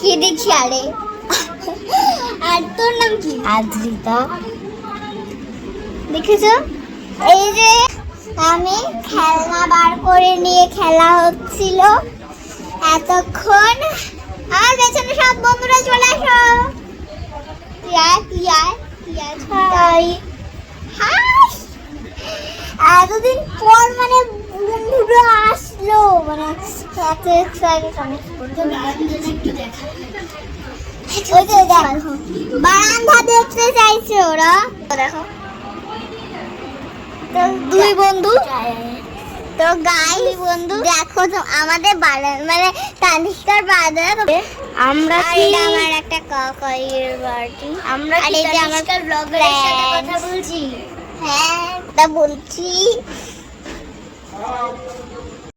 কি দেখছি আরে আর তোর নাম কি? আদ্রিতা। দেখেছো এই যে আমি খেলনা বার করে নিয়ে খেলা হচ্ছিল এতক্ষণ। আর পেছনে সব বন্ধুরা চলে আসো। এতদিন পর মানে বন্ধুরা আসলো, মানে এত এক্সাইটেড অনেক। ওই যে দেখো বারান্দা দেখতে চাইছে ওরা, দেখো তো দুই বন্ধু। তো গাইস বন্ধু দেখো তো আমাদের মানে তানিষ্কার বারান্দা। আমরা এটা আমার একটা কাকাইয়ের বাড়ি। আমরা আর এই যে আমার ব্লগারের সাথে কথা বলছি। হ্যাঁ তা বলছি।